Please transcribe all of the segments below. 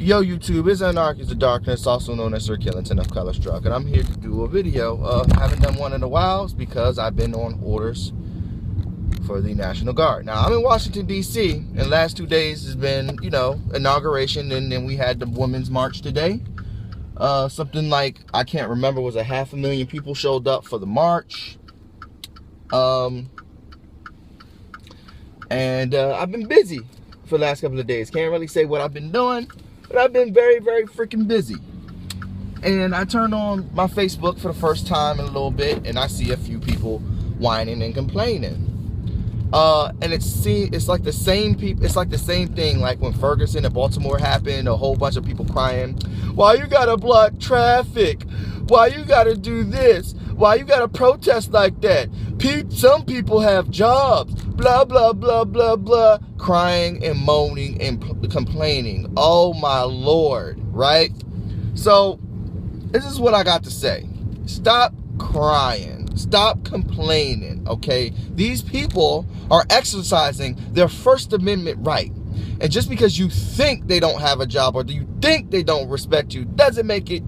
Yo YouTube, it's Anarchist of Darkness, also known as Sir Killington of Color Struck, and I'm here to do a video. Haven't done one in a while because I've been on orders for the National Guard. Now, I'm in Washington, D.C., and the last 2 days has been, inauguration, and then we had the Women's March today. Something like, I can't remember, was 500,000 people showed up for the march. And I've been busy for the last couple of days. Can't really say what I've been doing, but I've been very, very freaking busy. And I turned on my Facebook for the first time in a little bit, and I see a few people whining and complaining. And it's like the same people. It's like the same thing. Like when Ferguson and Baltimore happened, a whole bunch of people crying, "Why you gotta block traffic? Why you gotta do this? Why you gotta protest like that? Some people have jobs." Blah blah blah blah blah. Crying and moaning and complaining. Oh my Lord! Right? So this is what I got to say. Stop crying. Stop complaining, okay? These people are exercising their First Amendment right. And just because you think they don't have a job or you think they don't respect you doesn't make it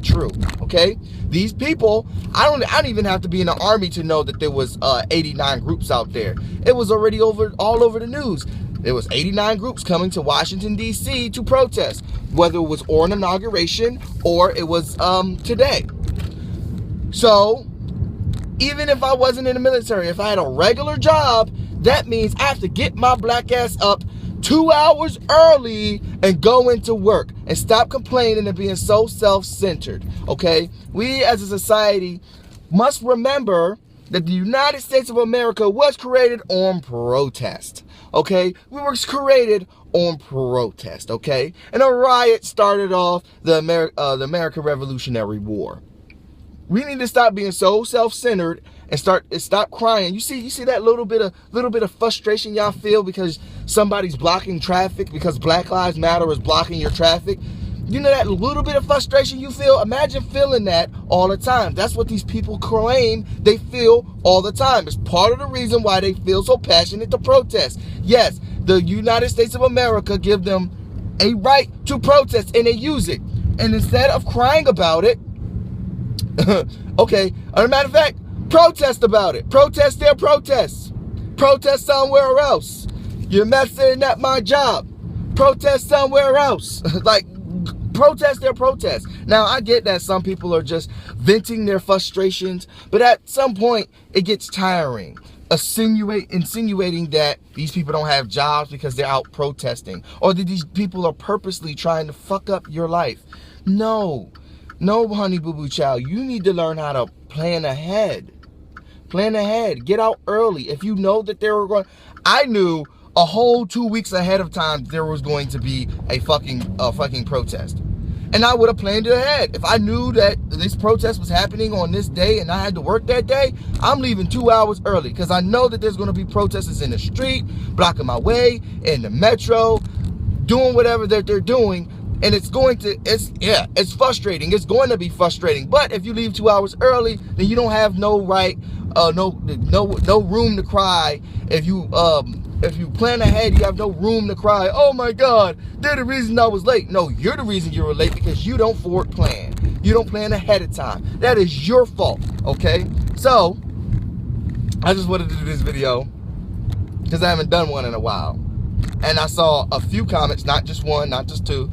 true, okay? These people, I don't even have to be in the army to know that there was 89 groups out there. It was already all over the news. There was 89 groups coming to Washington, D.C. to protest, whether it was on inauguration or it was today. So, even if I wasn't in the military, if I had a regular job, that means I have to get my black ass up 2 hours early and go into work and stop complaining and being so self-centered, okay? We as a society must remember that the United States of America was created on protest, okay? We were created on protest, okay? And a riot started off the American Revolutionary War. We need to stop being so self-centered and stop crying. You see that little bit of frustration y'all feel because somebody's blocking traffic, because Black Lives Matter is blocking your traffic. You know that little bit of frustration you feel? Imagine feeling that all the time. That's what these people claim they feel all the time. It's part of the reason why they feel so passionate to protest. Yes, the United States of America give them a right to protest, and they use it. And instead of crying about it, okay, as a matter of fact, protest about it. Protest their protests. Protest somewhere else. You're messing up my job. Protest somewhere else. Like, protest their protests. Now, I get that some people are just venting their frustrations, but at some point, it gets tiring. Insinuating that these people don't have jobs because they're out protesting, or that these people are purposely trying to fuck up your life. No, honey boo boo child, you need to learn how to plan ahead. Plan ahead. Get out early. If you know that I knew a whole 2 weeks ahead of time there was going to be a fucking protest. And I would have planned it ahead. If I knew that this protest was happening on this day and I had to work that day, I'm leaving 2 hours early because I know that there's going to be protesters in the street, blocking my way, in the metro, doing whatever that they're doing. And it's frustrating. It's going to be frustrating. But if you leave 2 hours early, then you don't have no right, no room to cry. If you plan ahead, you have no room to cry. Oh my God, they're the reason I was late. No, you're the reason you were late because you don't forward plan. You don't plan ahead of time. That is your fault. Okay. So I just wanted to do this video because I haven't done one in a while, and I saw a few comments, not just one, not just two.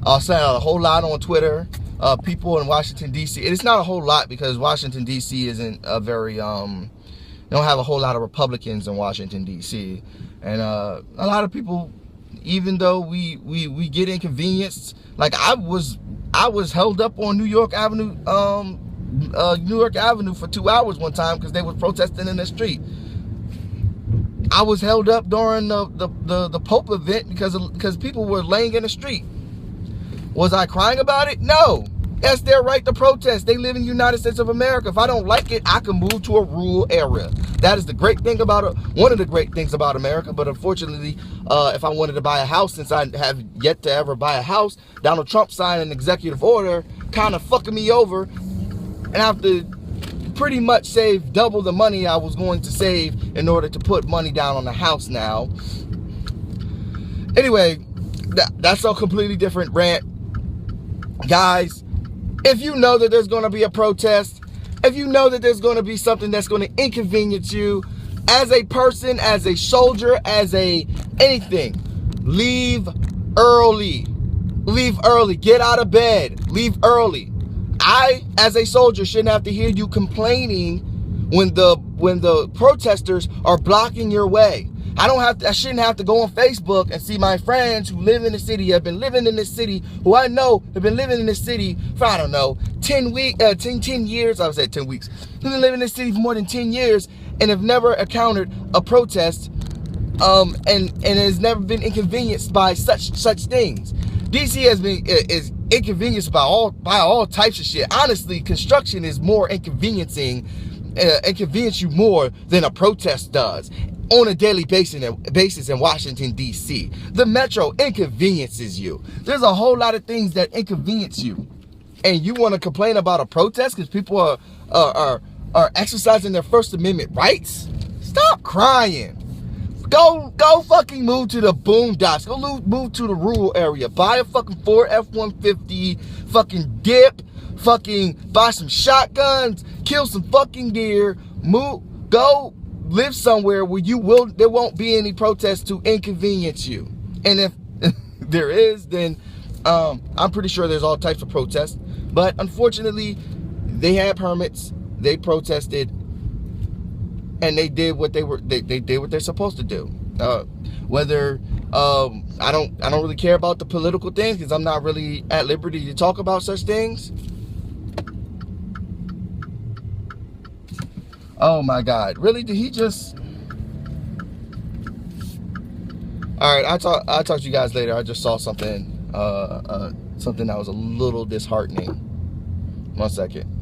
I saw a whole lot on Twitter. People in Washington, D.C. It's not a whole lot because Washington, D.C. isn't a very, they don't have a whole lot of Republicans in Washington, D.C. And a lot of people, even though we get inconvenienced, like I was held up on New York Avenue for 2 hours one time because they were protesting in the street. I was held up during the Pope event because people were laying in the street. Was I crying about it? No. That's their right to protest. They live in the United States of America. If I don't like it, I can move to a rural area. That is the great thing about it. One of the great things about America. But unfortunately, if I wanted to buy a house, since I have yet to ever buy a house, Donald Trump signed an executive order kind of fucking me over. And I have to pretty much save double the money I was going to save in order to put money down on the house now. Anyway, that's a completely different rant. Guys, if you know that there's going to be a protest, if you know that there's going to be something that's going to inconvenience you as a person, as a soldier, as a anything, leave early. Leave early. Get out of bed. Leave early. I, as a soldier, shouldn't have to hear you complaining when the protesters are blocking your way. I shouldn't have to go on Facebook and see my friends who live in the city, have been living in this city, who I know have been living in this city for, I don't know, 10 years. I would say 10 weeks. Who've been living in this city for more than 10 years and have never encountered a protest, and has never been inconvenienced by such things. DC is inconvenienced by all types of shit. Honestly, construction is more inconvenience you more than a protest does on a daily basis in Washington, D.C. The metro inconveniences you. There's a whole lot of things that inconvenience you. And you want to complain about a protest because people are exercising their First Amendment rights? Stop crying. Go fucking move to the boondocks. Go move to the rural area. Buy a fucking Ford F-150. Fucking dip. Fucking buy some shotguns. Kill some fucking deer. Go live somewhere where there won't be any protests to inconvenience you. And if there is, then I'm pretty sure there's all types of protests. But unfortunately, they had permits. They protested. And they did what they did what they're supposed to do. Whether I don't really care about the political things because I'm not really at liberty to talk about such things. Oh my God! Really? Did he just? All right, I'll talk to you guys later. I just saw something something that was a little disheartening. 1 second.